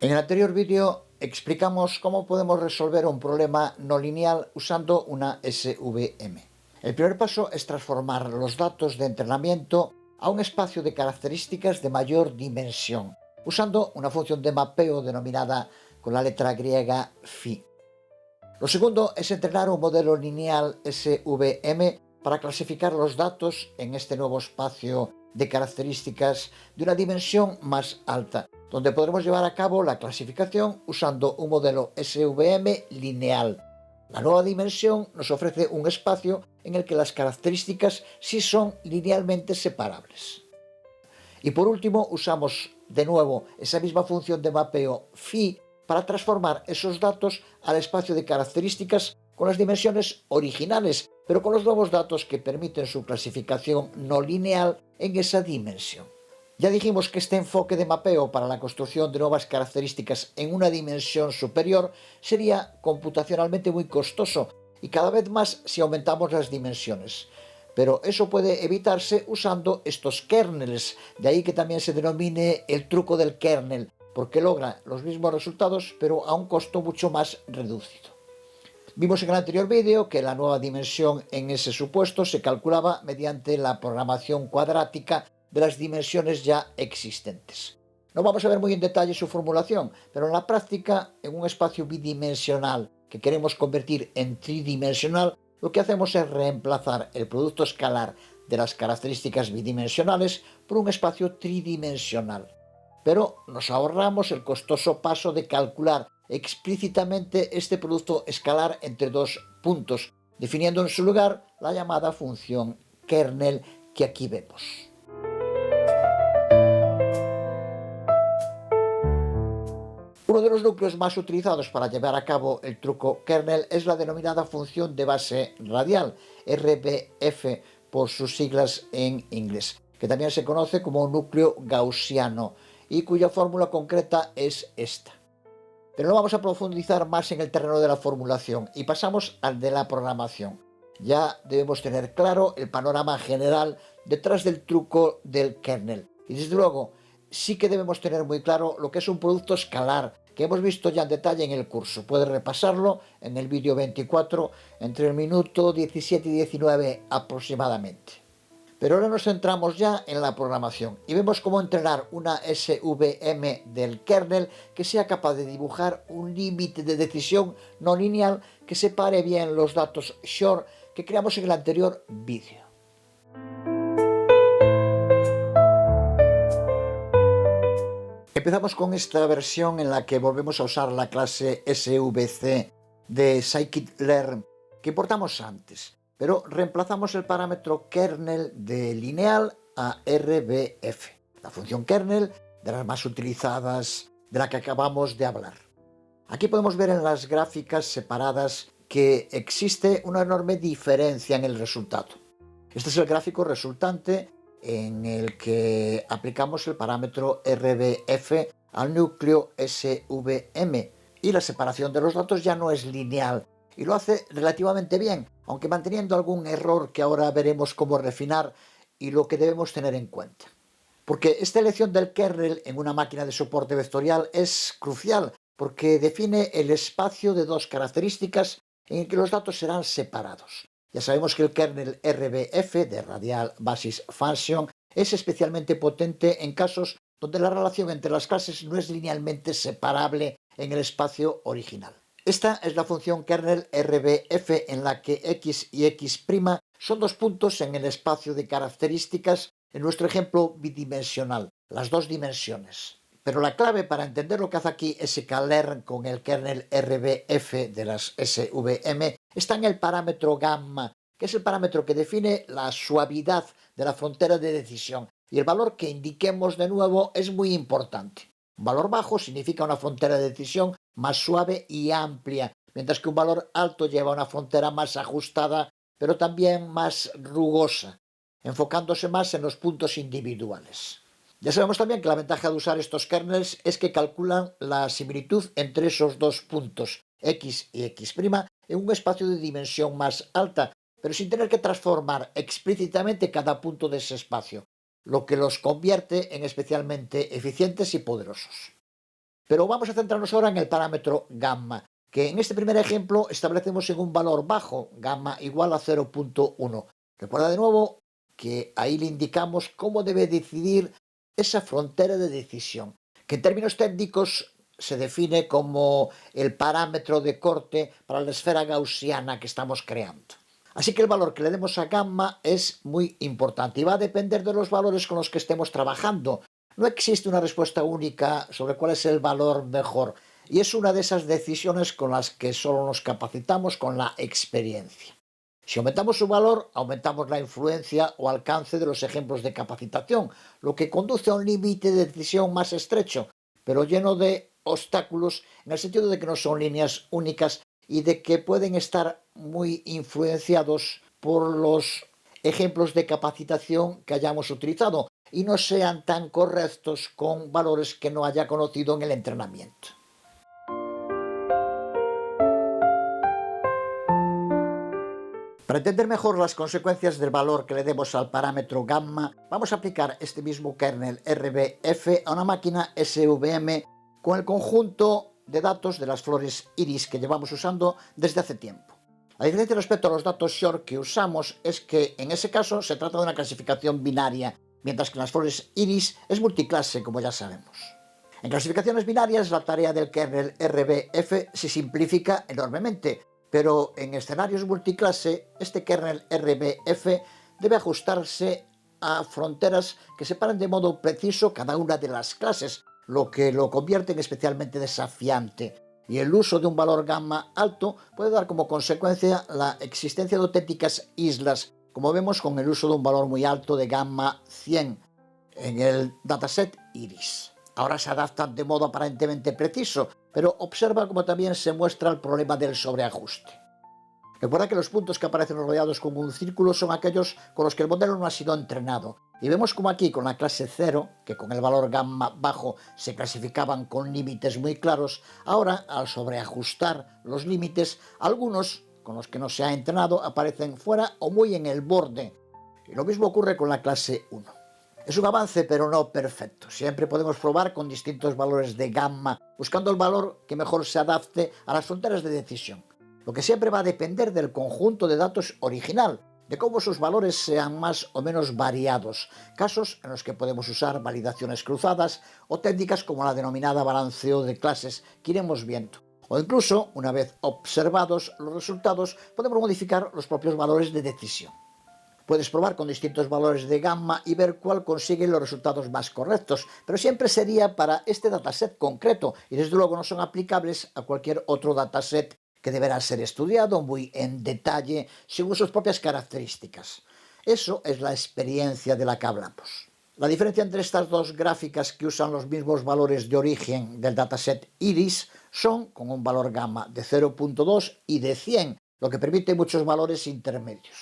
En el anterior vídeo explicamos cómo podemos resolver un problema no lineal usando una SVM. El primer paso es transformar los datos de entrenamiento a un espacio de características de mayor dimensión, usando una función de mapeo denominada con la letra griega phi. Lo segundo es entrenar un modelo lineal SVM para clasificar los datos en este nuevo espacio de características de una dimensión más alta, donde podremos llevar a cabo la clasificación usando un modelo SVM lineal. La nueva dimensión nos ofrece un espacio en el que las características sí son linealmente separables. Y por último, usamos de nuevo esa misma función de mapeo phi para transformar esos datos al espacio de características con las dimensiones originales, pero con los nuevos datos que permiten su clasificación no lineal en esa dimensión. Ya dijimos que este enfoque de mapeo para la construcción de nuevas características en una dimensión superior sería computacionalmente muy costoso y cada vez más si aumentamos las dimensiones. Pero eso puede evitarse usando estos kernels, de ahí que también se denomine el truco del kernel, porque logra los mismos resultados pero a un costo mucho más reducido. Vimos en el anterior vídeo que la nueva dimensión en ese supuesto se calculaba mediante la programación cuadrática de las dimensiones ya existentes. No vamos a ver muy en detalle su formulación, pero en la práctica, en un espacio bidimensional que queremos convertir en tridimensional, lo que hacemos es reemplazar el producto escalar de las características bidimensionales por un espacio tridimensional. Pero nos ahorramos el costoso paso de calcular explícitamente este producto escalar entre dos puntos, definiendo en su lugar la llamada función kernel que aquí vemos. Uno de los núcleos más utilizados para llevar a cabo el truco kernel es la denominada función de base radial, RBF por sus siglas en inglés, que también se conoce como núcleo gaussiano y cuya fórmula concreta es esta. Pero no vamos a profundizar más en el terreno de la formulación y pasamos al de la programación. Ya debemos tener claro el panorama general detrás del truco del kernel. Y desde luego, sí que debemos tener muy claro lo que es un producto escalar, que hemos visto ya en detalle en el curso. Puedes repasarlo en el vídeo 24, entre el minuto 17 y 19 aproximadamente. Pero ahora nos centramos ya en la programación y vemos cómo entrenar una SVM del kernel que sea capaz de dibujar un límite de decisión no lineal que separe bien los datos short que creamos en el anterior vídeo. Empezamos con esta versión en la que volvemos a usar la clase SVC de scikit-learn que importamos antes, pero reemplazamos el parámetro kernel de lineal a RBF, la función kernel de las más utilizadas de la que acabamos de hablar. Aquí podemos ver en las gráficas separadas que existe una enorme diferencia en el resultado. Este es el gráfico resultante en el que aplicamos el parámetro RBF al núcleo SVM y la separación de los datos ya no es lineal y lo hace relativamente bien, aunque manteniendo algún error que ahora veremos cómo refinar y lo que debemos tener en cuenta. Porque esta elección del kernel en una máquina de soporte vectorial es crucial porque define el espacio de dos características en el que los datos serán separados. Ya sabemos que el kernel RBF de Radial Basis Function es especialmente potente en casos donde la relación entre las clases no es linealmente separable en el espacio original. Esta es la función kernel RBF en la que x y x' son dos puntos en el espacio de características en nuestro ejemplo bidimensional, las dos dimensiones. Pero la clave para entender lo que hace aquí sklearn con el kernel RBF de las SVM está en el parámetro gamma, que es el parámetro que define la suavidad de la frontera de decisión. Y el valor que indiquemos de nuevo es muy importante. Un valor bajo significa una frontera de decisión más suave y amplia, mientras que un valor alto lleva a una frontera más ajustada, pero también más rugosa, enfocándose más en los puntos individuales. Ya sabemos también que la ventaja de usar estos kernels es que calculan la similitud entre esos dos puntos, x y x', en un espacio de dimensión más alta, pero sin tener que transformar explícitamente cada punto de ese espacio, lo que los convierte en especialmente eficientes y poderosos. Pero vamos a centrarnos ahora en el parámetro gamma, que en este primer ejemplo establecemos en un valor bajo, gamma igual a 0.1. Recuerda de nuevo que ahí le indicamos cómo debe decidir esa frontera de decisión, que en términos técnicos se define como el parámetro de corte para la esfera gaussiana que estamos creando. Así que el valor que le demos a gamma es muy importante y va a depender de los valores con los que estemos trabajando. No existe una respuesta única sobre cuál es el valor mejor, y es una de esas decisiones con las que solo nos capacitamos con la experiencia. Si aumentamos su valor, aumentamos la influencia o alcance de los ejemplos de capacitación, lo que conduce a un límite de decisión más estrecho, pero lleno de obstáculos en el sentido de que no son líneas únicas y de que pueden estar muy influenciados por los ejemplos de capacitación que hayamos utilizado y no sean tan correctos con valores que no haya conocido en el entrenamiento. Para entender mejor las consecuencias del valor que le demos al parámetro gamma, vamos a aplicar este mismo kernel RBF a una máquina SVM con el conjunto de datos de las flores iris que llevamos usando desde hace tiempo. La diferencia respecto a los datos Shor que usamos es que en ese caso se trata de una clasificación binaria, mientras que en las flores iris es multiclase, como ya sabemos. En clasificaciones binarias la tarea del kernel RBF se simplifica enormemente, pero en escenarios multiclase este kernel RBF debe ajustarse a fronteras que separan de modo preciso cada una de las clases, lo que lo convierte en especialmente desafiante. Y el uso de un valor gamma alto puede dar como consecuencia la existencia de auténticas islas, como vemos con el uso de un valor muy alto de gamma 100 en el dataset iris. Ahora se adaptan de modo aparentemente preciso, pero observa cómo también se muestra el problema del sobreajuste. Recuerda que los puntos que aparecen rodeados con un círculo son aquellos con los que el modelo no ha sido entrenado. Y vemos como aquí con la clase 0, que con el valor gamma bajo se clasificaban con límites muy claros, ahora al sobreajustar los límites, algunos con los que no se ha entrenado aparecen fuera o muy en el borde. Y lo mismo ocurre con la clase 1. Es un avance, pero no perfecto. Siempre podemos probar con distintos valores de gamma, buscando el valor que mejor se adapte a las fronteras de decisión. Lo que siempre va a depender del conjunto de datos original, de cómo sus valores sean más o menos variados, casos en los que podemos usar validaciones cruzadas o técnicas como la denominada balanceo de clases que iremos viendo. O incluso, una vez observados los resultados, podemos modificar los propios valores de decisión. Puedes probar con distintos valores de gamma y ver cuál consigue los resultados más correctos, pero siempre sería para este dataset concreto y desde luego no son aplicables a cualquier otro dataset que deberá ser estudiado muy en detalle según sus propias características. Eso es la experiencia de la que hablamos. La diferencia entre estas dos gráficas que usan los mismos valores de origen del dataset iris son con un valor gamma de 0.2 y de 100, lo que permite muchos valores intermedios.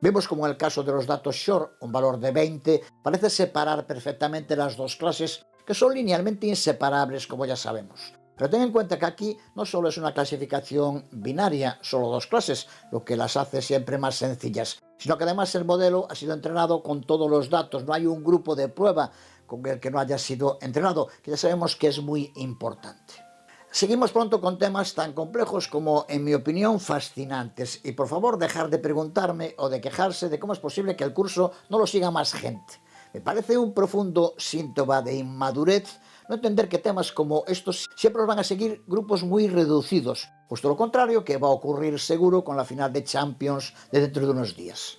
Vemos como en el caso de los datos Shor, un valor de 20 parece separar perfectamente las dos clases, que son linealmente inseparables, como ya sabemos. Pero ten en cuenta que aquí no solo es una clasificación binaria, solo dos clases, lo que las hace siempre más sencillas, sino que además el modelo ha sido entrenado con todos los datos, no hay un grupo de prueba con el que no haya sido entrenado, que ya sabemos que es muy importante. Seguimos pronto con temas tan complejos como, en mi opinión, fascinantes. Y por favor, dejar de preguntarme o de quejarse de cómo es posible que el curso no lo siga más gente. Me parece un profundo síntoma de inmadurez no entender que temas como estos siempre los van a seguir grupos muy reducidos. Justo lo contrario que va a ocurrir seguro con la final de Champions de dentro de unos días.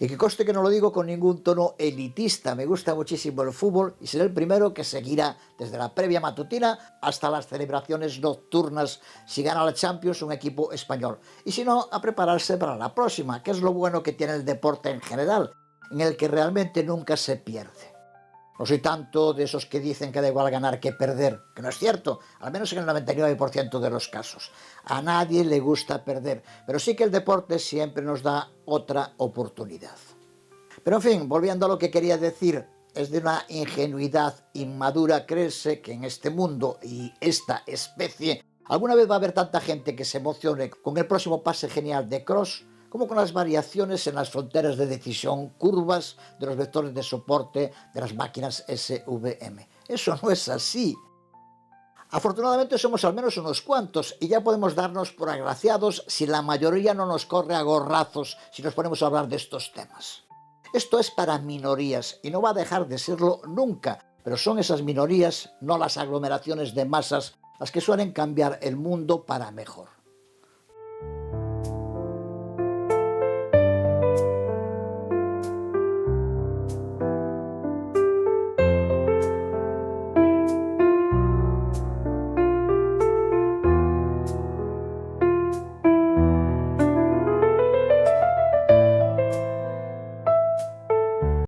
Y que conste que no lo digo con ningún tono elitista, me gusta muchísimo el fútbol y seré el primero que seguirá desde la previa matutina hasta las celebraciones nocturnas si gana la Champions un equipo español. Y si no, a prepararse para la próxima, que es lo bueno que tiene el deporte en general, en el que realmente nunca se pierde. No soy tanto de esos que dicen que da igual ganar que perder, que no es cierto, al menos en el 99% de los casos. A nadie le gusta perder, pero sí que el deporte siempre nos da otra oportunidad. Pero en fin, volviendo a lo que quería decir, es de una ingenuidad inmadura creerse que en este mundo y esta especie alguna vez va a haber tanta gente que se emocione con el próximo pase genial de Kroos, como con las variaciones en las fronteras de decisión, curvas de los vectores de soporte de las máquinas SVM. Eso no es así. Afortunadamente somos al menos unos cuantos y ya podemos darnos por agraciados si la mayoría no nos corre a gorrazos si nos ponemos a hablar de estos temas. Esto es para minorías y no va a dejar de serlo nunca, pero son esas minorías, no las aglomeraciones de masas, las que suelen cambiar el mundo para mejor.